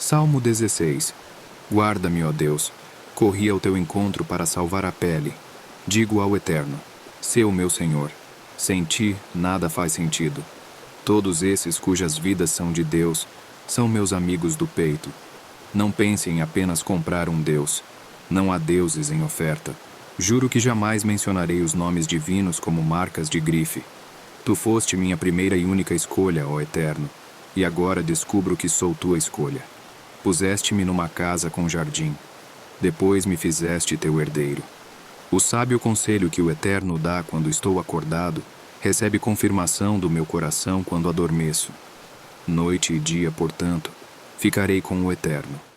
Salmo 16. Guarda-me, ó Deus. Corri ao teu encontro para salvar a pele. Digo ao Eterno: sê o meu Senhor. Sem ti, nada faz sentido. Todos esses cujas vidas são de Deus, são meus amigos do peito. Não pense em apenas comprar um Deus. Não há deuses em oferta. Juro que jamais mencionarei os nomes divinos como marcas de grife. Tu foste minha primeira e única escolha, ó Eterno, e agora descubro que sou tua escolha. Puseste-me numa casa com jardim. Depois me fizeste teu herdeiro. O sábio conselho que o Eterno dá quando estou acordado recebe confirmação do meu coração quando adormeço. Noite e dia, portanto, ficarei com o Eterno.